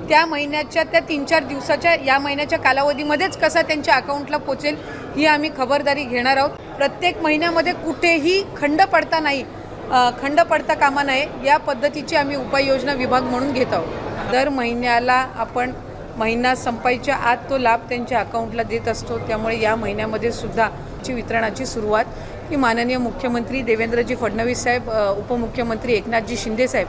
त्या महिन्याच्या त्या 3-4 दिवसाच्या या महिन्याच्या कालावधीमध्येच कसा त्यांच्या अकाउंटला पोचेल ही आम्ही खबरदारी घेणार आहोत। प्रत्येक महिन्यामध्ये कुठेही खंड पडता कामा नये या पद्धतीची आम्ही उपाययोजना विभाग म्हणून घेत आहोत। दर महिन्याला आपण महिना संपायच्या आत तो लाभ त्यांच्या अकाउंटला देत असतो। त्यामुळे या महिन्यामध्ये सुद्धा वितरणाची सुरुवात ही माननीय मुख्यमंत्री देवेंद्रजी फडणवीस साहेब, उपमुख्यमंत्री एकनाथजी शिंदे साहेब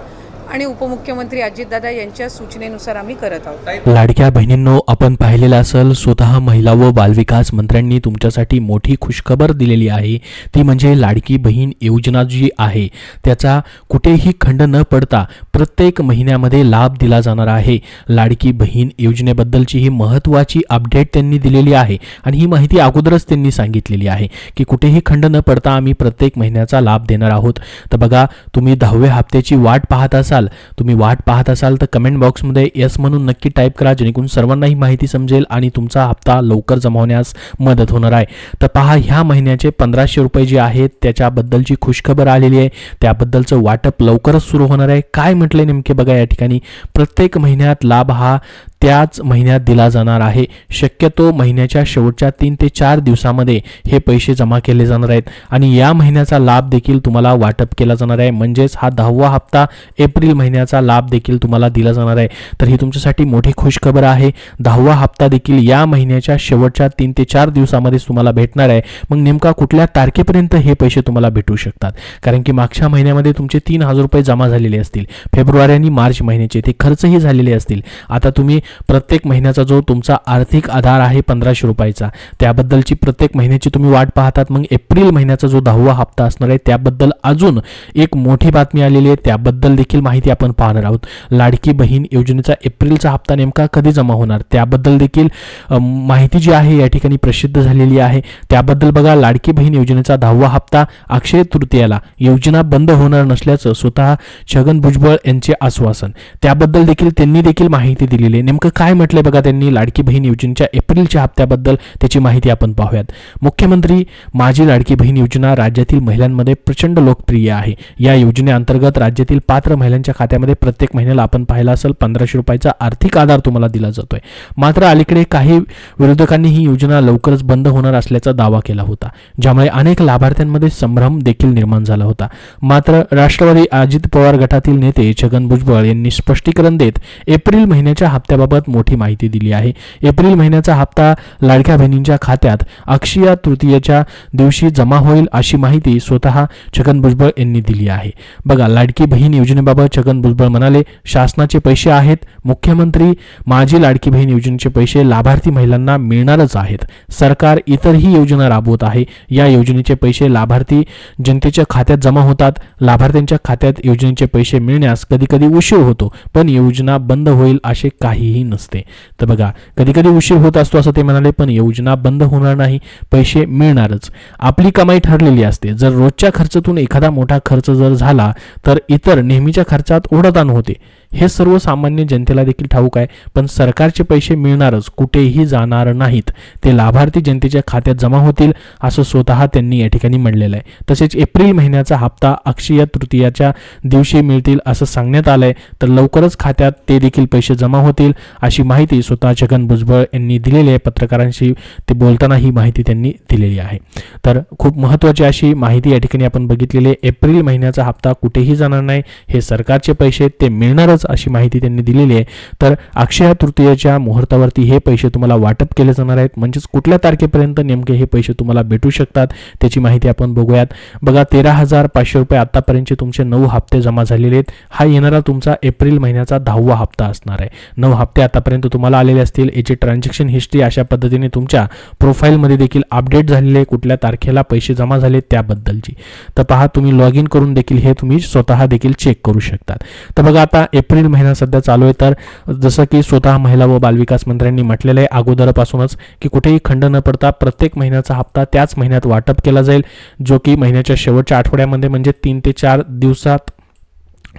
आणि उपमुख्यमंत्री अजितदादा यांच्या सूचनेनुसार आम्ही करत आहोत। लाडक्या बहिणींनो, आपण पाहिलेलं असेल स्वतः महिला व बालविकास मंत्र्यांनी तुमच्यासाठी मोठी खुशखबर दिलेली आहे। ती म्हणजे लाडकी बहीण योजना जी आहे त्याचा कुठेही खंड न पडता प्रत्येक महिन्यामध्ये लाभ दिला जाणार आहे। लाडकी बहीण योजनेबद्दलची ही महत्त्वाची अपडेट त्यांनी दिलेली आहे आणि ही माहिती अगोदरच त्यांनी सांगितलेली आहे की कुठेही खंड न पडता आम्ही प्रत्येक महिन्याचा लाभ देणार आहोत। तर बघा, तुम्ही 10व्या हप्त्याची वाट पाहत असाल तर कमेंट बॉक्समध्ये यस म्हणून नक्की टाईप करा, जेणेकरून सर्वांना ही माहिती समजेल आणि तुमचा हप्ता लवकर जमा होण्यास मदत होणार आहे। तर पहा, ह्या महिन्याचे 1500 रुपये जे आहेत त्याच्याबद्दलची खुशखबर आलेली आहे। त्याबद्दलचं वाटप लवकरच सुरू होणार आहे। काय म्हटले नेमके बघा, या ठिकाणी प्रत्येक महिन्यात लाभ हा त्याच महिन्यात दिला जाणार आहे। शक्यतो महिन्याच्या शेवटच्या 3 ते 4 दिवसामध्ये हे पैसे जमा केले जाणार आहेत आणि या महिन्याचा लाभ देखील तुम्हाला वाटप केला जाणार आहे। म्हणजेच हा 10वा हप्ता एप्रिल महिन्याचा लाभ देखील तुम्हाला दिला जाणार आहे। तर ही तुमच्यासाठी मोठी खुशखबर आहे। 10वा हप्ता देखील या महिन्याच्या शेवटच्या 3 ते 4 दिवसामध्ये तुम्हाला भेटणार आहे। मग नेमका कुठल्या तारखेपर्यंत हे पैसे तुम्हाला भेटू शकतात? कारण की मागच्या महिन्यामध्ये तुमचे 3000 रुपये जमा झालेले असतील, फेब्रुवारी आणि मार्च महिन्याचे ते खर्चही झालेले असतील। आता तुम्ही प्रत्येक महिन्याचा जो तुमचा आर्थिक आधार आहे 1500 रुपयाचा, त्याबद्दलची प्रत्येक महिन्याची तुम्ही वाट पाहतात। मग एप्रिल महिन्याचा जो 10वा हप्ता असणार आहे त्याबद्दल अजून एक मोठी बातमी आलेली आहे, त्याबद्दल देखील माहिती आपण पाहणार आहोत। लाडकी बहीण योजनेचा एप्रिलचा हप्ता नेमका कधी जमा होणार त्याबद्दल देखील माहिती जी आहे या ठिकाणी प्रसिद्ध झालेली आहे। त्याबद्दल बघा, लाडकी बहीण योजनेचा 10वा हप्ता अक्षय तृतीयेला योजना बंद होणार नसल्याचं स्वतः छगन भुजबळ यांचे आश्वासन, त्याबद्दल देखील त्यांनी देखील माहिती दिलेली आहे। नेमकं काय म्हटलंय बघा त्यांनी लाडकी बहीण योजनेच्या एप्रिलच्या हप्त्याबद्दल, त्याची माहिती आपण पाहूयात। मुख्यमंत्री माझी लाडकी बहीण योजना राज्यातील महिलांमध्ये प्रचंड लोकप्रिय आहे। या योजनेअंतर्गत राज्यातील पात्र महिलांच्या खात्यामध्ये प्रत्येक महिन्याला आपण पाहिला असेल 1500 रुपयाचा आर्थिक आधार तुम्हाला दिला जातोय। मात्र अलीकडे काही विरोधकांनी ही योजना लवकरच बंद होणार असल्याचा दावा केला होता, ज्यामुळे अनेक लाभार्थ्यांमध्ये संभ्रम देखील निर्माण झाला होता। मात्र राष्ट्रवादी अजित पवार गटातील नेते छगन भुजबळ यांनी स्पष्टीकरण देत एप्रिल महिन्याच्या हप्त्याबाबत मोठी माहिती दिली आहे। एप्रिल महिन्याचा हप्ता लाडक्या बहिणींच्या खात्यात अक्षय तृतीयेच्या दिवशी जमा होईल अशी माहिती स्वतः छगन भुजबळ यांनी दिली आहे। बघा, लाडकी बहीण योजनेबाबत छगन भुजबळ म्हणाले, शासनाचे पैसे आहेत, मुख्यमंत्री माझी लाडकी बहीण योजनेचे पैसे लाभार्थी महिलांना मिळणारच आहेत। सरकार इतरही योजना राबवत आहे। या योजनेचे पैसे लाभार्थी जनतेच्या खात्यात जमा होतात। लाभार्थ्यांच्या खात्यात योजनेचे पैसे मिळण्यास कधी उशीर होतो, पण योजना बंद होईल असे काहीही नसते। तर बघा, कधी उशीर होत असतो असं ते म्हणाले, पण योजना बंद होणार नाही, पैसे मिळणारच। आपली कमाई ठरलेली असते। जर रोजच्या खर्चातून एखादा मोठा खर्च जर झाला तर इतर नेहमीच्या खर्चात ओढताण होते, हे सर्वसामान्य जनतेला देखील ठाऊक आहे। पण सरकारचे पैसे मिळणारच, कुठेही जाणार नाहीत, ते लाभार्थी जनतेच्या खात्यात जमा होतील असं स्वतः त्यांनी या ठिकाणी म्हणलेलं आहे। तसेच एप्रिल महिन्याचा हप्ता अक्षय तृतीयाच्या दिवशी मिळतील असं सांगण्यात आलंय। तर लवकरच खात्यात ते देखील पैसे जमा होतील अशी माहिती स्वतः छगन भुजबळ यांनी दिलेली आहे। पत्रकारांशी ते बोलताना ही माहिती त्यांनी दिलेली आहे। तर खूप महत्त्वाची अशी माहिती या ठिकाणी आपण बघितलेली आहे। एप्रिल महिन्याचा हप्ता कुठेही जाणार नाही, हे सरकारचे पैसे ते मिळणारच अशी माहिती त्यांनी दिलेली आहे। तर अक्षय तृतीयेच्या मुहूर्तावरती हे पैसे तुम्हाला वाटप केले जाणार आहेत। म्हणजेच कुठल्या तारखेपर्यंत नेमके हे पैसे तुम्हाला भेटू शकतात त्याची माहिती आपण बघूयात। बघा, 13,500 रुपये आतापर्यंतचे तुमचे 9 हप्ते जमा झालेले आहेत। हा येणारा तुमचा एप्रिल महिन्याचा 10वा हप्ता असणार आहे। 9 हप्ते आतापर्यंत तुम्हाला आलेले असतील। याची ट्रान्झॅक्शन हिस्ट्री अशा पद्धतीने तुमच्या प्रोफाईलमध्ये देखील अपडेट झालेली आहे, कुठल्या तारखेला पैसे जमा झाले त्याबद्दलची। तर पहा, तुम्ही लॉग इन करून देखील हे तुम्ही स्वतः देखील चेक करू शकतात। तर बघा, आता एप्रिल महिना सध्या चालू आहे। तर जसं की स्वतः महिला व बालविकास मंत्र्यांनी म्हटलेलं आहे अगोदरपासूनच की कुठेही खंड न पडता प्रत्येक महिन्याचा हप्ता त्याच महिन्यात वाटप केला जाईल, जो की महिन्याच्या शेवटच्या आठवड्यामध्ये म्हणजे 3 ते 4 दिवसात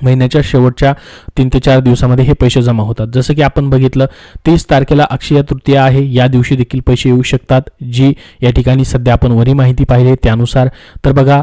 महिन्याच्या शेवटच्या 3 ते 4 दिवसामध्ये हे पैसे जमा होतात. जसं की आपण बघितलं 30 तारखेला अक्षय तृतीया आहे, या दिवशी देखील पैसे येऊ शकतात, जी या ठिकाणी सध्या आपण वरी माहिती पाहिली त्यानुसार. तर बघा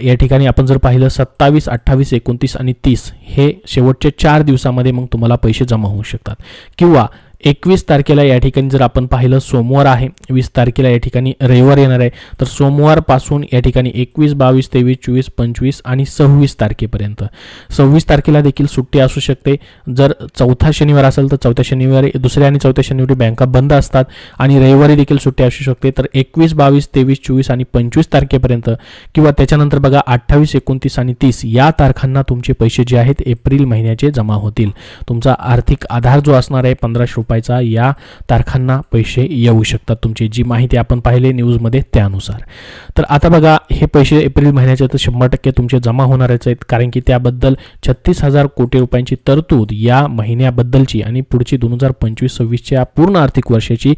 या ठिकाणी आपण जर पाहिलं 27, 28, 29 आणि 30 हे शेवटच्या 4 दिवसामध्ये मग तुम्हाला पैसे जमा होऊ शकतात. किंवा 21 तारखेला या ठिकाणी जर आपण पाहिलं सोमवार आहे, 20 तारखेला या ठिकाणी रविवार येणार आहे, तर सोमवारपासून या ठिकाणी 21, 22, 23, 24, 25 आणि 26 तारखेपर्यंत. 26 तारखेला देखील सुट्टी असू शकते. जर चौथा शनिवार असेल तर चौथ्या शनिवारी, दुसऱ्या आणि चौथ्या शनिवारी बँका बंद असतात आणि रविवारी देखील सुट्टी असू शकते. तर 21, 22, 23, 24 आणि 25 तारखेपर्यंत किंवा त्याच्यानंतर बघा 28, 29 आणि 30 या तारखांना तुमचे पैसे जे आहेत एप्रिल महिन्याचे जमा होतील. तुमचा आर्थिक आधार जो असणार आहे 1500 रुपयाचा, या तारखांना पैसे येऊ शकतात तुमची, जी माहिती आपण पाहिले न्यूजमध्ये त्यानुसार. तर आता बघा हे पैसे एप्रिल महिन्याचे तर 100% तुमचे जमा होणारच आहेत, कारण की त्याबद्दल 36,000 कोटी रुपयांची तरतूद या महिन्याबद्दलची आणि पुढची 2025-26च्या पूर्ण आर्थिक वर्षाची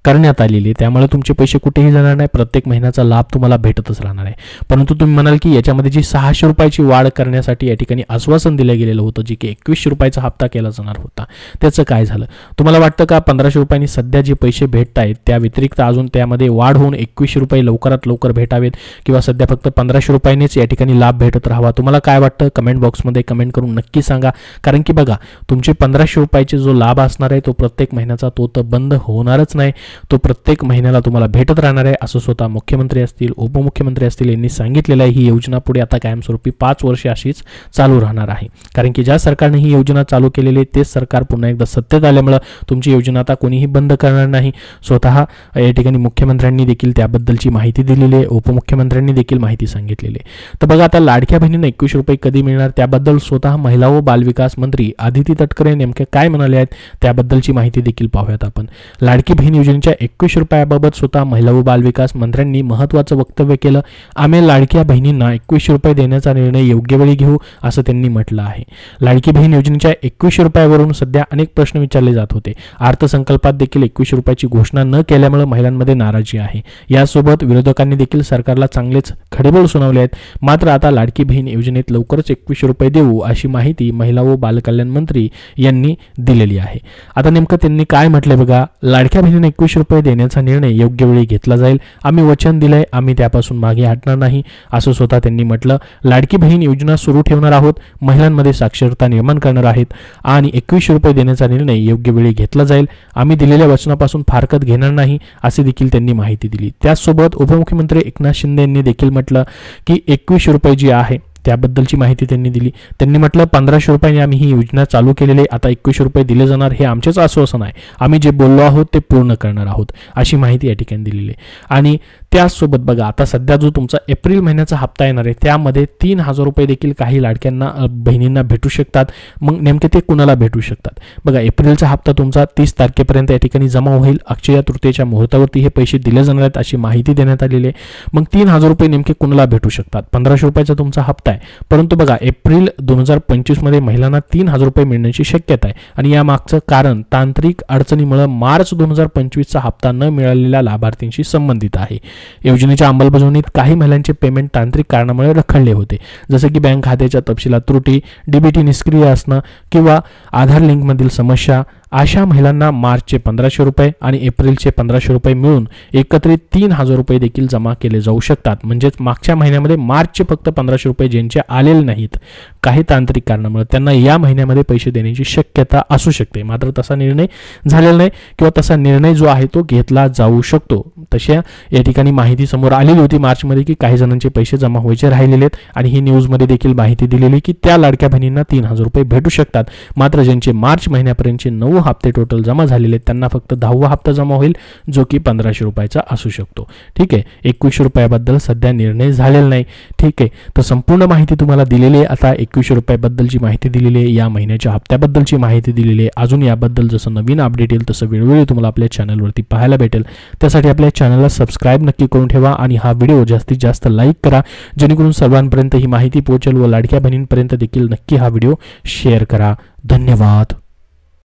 करण्यात आलेली. त्यामुळे तुमचे पैसे कुठेही जाणार नाही, प्रत्येक महिन्याचा लाभ तुम्हाला भेटतच राहणार आहे. परंतु तुम्ही म्हणाल की याच्यामध्ये जी 600 रुपयाची वाढ करण्यासाठी या ठिकाणी आश्वासन दिलं गेलेलं होतं, जे की 2100 रुपयाचा हप्ता केला जाणार होता, त्याचं काय झालं? तुम्हाला वाटतं का 1500 रुपयांनी सध्या जे पैसे भेटत आहेत त्या व्यतिरिक्त अजून त्यामध्ये वाढ होऊन 2100 रुपये लवकरात लवकर भेटावेत, किंवा सध्या फक्त 1500 रुपयांनीच या ठिकाणी लाभ भेटत राहावा? तुम्हाला काय वाटतं? कमेंट बॉक्समध्ये कमेंट करून नक्की सांगा. कारण की बघा तुमचे 1500 रुपयाचे जो लाभ असणार आहे तो प्रत्येक महिन्याचा तो तर बंद होणारच नाही, तो प्रत्येक महिन्याला तुम्हाला भेटत राहणार आहे, असं स्वतः मुख्यमंत्री असतील, उपमुख्यमंत्री असतील यांनी सांगितलेलं आहे. ही योजना पुढे आता कायमस्वरूपी 5 वर्षे अशीच चालू राहणार आहे. कारण की ज्या सरकारने ही योजना चालू केलेली आहे तेच सरकार पुन्हा एकदा सत्तेत आल्यामुळे तुमची योजना आता कोणीही बंद करणार नाही. स्वतः या ठिकाणी मुख्यमंत्र्यांनी देखील त्याबद्दलची माहिती दिलेली आहे, उपमुख्यमंत्र्यांनी देखील माहिती सांगितलेली आहे. तर बघा आता लाडक्या बहिणींना 2100 रुपये कधी मिळणार त्याबद्दल स्वतः महिला व बालविकास मंत्री आदिती तटकरे नेमके काय म्हणाले आहेत त्याबद्दलची माहिती देखील पाहूयात आपण. लाडकी बहीण योजनेच्या 2100 रुपयाबाबत स्वतः महिला व बालविकास मंत्र्यांनी महत्त्वाचं वक्तव्य केलं. आम्ही लाडक्या बहिणींना 2100 रुपये देण्याचा निर्णय योग्य वेळी घेऊ, असं त्यांनी म्हटलं आहे. लाडकी बहीण योजनेच्या 2100 रुपयावरून सध्या अनेक प्रश्न विचारले जात होते. अर्थसंकल्पात देखील 2100 रुपयाची घोषणा न केल्यामुळे महिलांमध्ये नाराजी आहे. यासोबत विरोधकांनी देखील सरकारला चांगलेच खडेबोल सुनावले आहेत. मात्र आता लाडकी बहीण योजनेत लवकरच 2100 रुपये देऊ अशी माहिती महिला व बालकल्याण मंत्री यांनी दिलेली आहे. आता नेमकं त्यांनी काय म्हटले बघा. लाडक्या बहिणींना 2100 रुपये देण्याचा निर्णय योग्य वेळी घेतला जाईल. आम्ही वचन दिलंय, आम्ही त्यापासून मागे हटणार नाही, असं स्वतः त्यांनी म्हटलं. लाडकी बहीण योजना सुरू ठेवणार आहोत, महिलांमध्ये साक्षरता निर्माण करणार आहेत आणि 2100 रुपये देण्याचा निर्णय योग्य वेळी घेतला जाईल. आम्ही दिलेल्या वचनापासून फारकत घेणार नाही, असे देखील त्यांनी माहिती दिली. त्याचसोबत उपमुख्यमंत्री एकनाथ शिंदे यांनी देखील म्हटलं की 2100 रुपये जी आहे त्याबद्दलची माहिती त्यांनी दिली. त्यांनी म्हटलं 1500 रुपयांनी आम्ही ही योजना चालू केलेली आहे, आता 2100 रुपये दिले जाणार, हे आमचेच आश्वासन आहे, आम्ही जे बोललो आहोत ते पूर्ण करणार आहोत, अशी माहिती या ठिकाणी दिलेली आहे. आणि त्याचसोबत बघा आता सध्या जो तुमचा एप्रिल महिन्याचा हप्ता येणार आहे त्यामध्ये 3000 रुपये देखील काही लाडक्यांना बहिणींना भेटू शकतात. मग नेमके ते कुणाला भेटू शकतात बघा. एप्रिलचा हप्ता तुमचा 30 तारखेपर्यंत या ठिकाणी जमा होईल. अक्षय तृतीयेच्या मुहूर्तावरती हे पैसे दिले जाणार आहेत अशी माहिती देण्यात आलेली आहे. मग 3000 रुपये नेमके कुणाला भेटू शकतात? 1500 रुपयाचा तुमचा हप्ता आहे, परंतु बघा एप्रिल 2025 मध्ये महिलांना 3000 रुपये मिळण्याची शक्यता आहे. आणि या मागचं कारण तांत्रिक अडचणीमुळे मार्च 2025चा हप्ता न मिळालेल्या लाभार्थींशी संबंधित आहे. योजनेच्या अंमलबजावणीत काही महिलांचे पेमेंट तांत्रिक कारणामुळे रखडले होते, जसे की बँक खात्याच्या तपशिलात त्रुटी, डीबीटी निष्क्रिय असणं किंवा आधार लिंकमधील समस्या. अशा महिलांना मार्चचे 1500 रुपये आणि एप्रिलचे 1500 रुपये मिळून एकत्रित 3000 रुपये देखील जमा केले जाऊ शकतात. म्हणजेच मागच्या महिन्यामध्ये मार्चचे फक्त 1500 रुपये ज्यांचे आलेले नाहीत काही तांत्रिक कारणामुळे त्यांना या महिन्यामध्ये पैसे देण्याची शक्यता असू शकते. मात्र तसा निर्णय झालेला नाही किंवा तसा निर्णय जो आहे तो घेतला जाऊ शकतो. तशा या ठिकाणी माहिती समोर आलेली होती मार्चमध्ये की काही जणांचे पैसे जमा व्हायचे राहिलेले आहेत आणि ही न्यूजमध्ये देखील माहिती दिलेली की त्या लाडक्या बहिणींना 3000 रुपये भेटू शकतात. मात्र ज्यांचे मार्च महिन्यापर्यंतचे 9 हप्ते टोटल जमा झालेले आहेत त्यांना फक्त 10वा हप्ता जमा होईल, जो की 1500 रुपयाचा असू शकतो. ठीक आहे, 2100 रुपयाबद्दल सध्या निर्णय झालेला नाही. ठीक आहे, तर संपूर्ण माहिती तुम्हाला दिलेली आहे. आता 2100 रुपयाबद्दलची माहिती दिलेली आहे, या महिन्याच्या हप्त्याबद्दलची माहिती दिलेली आहे. अजून याबद्दल जसं नवीन अपडेट येईल तसं वेळोवेळी तुम्हाला आपल्या चॅनलवरती पाहायला भेटेल. त्यासाठी आपल्या चॅनलला सबस्क्राईब नक्की करून ठेवा आणि हा व्हिडिओ जास्तीत जास्त लाईक करा, जेणेकरून सर्वांपर्यंत ही माहिती पोहोचेल व लाडक्या बहिणींपर्यंत देखील नक्की हा व्हिडिओ शेअर करा. धन्यवाद.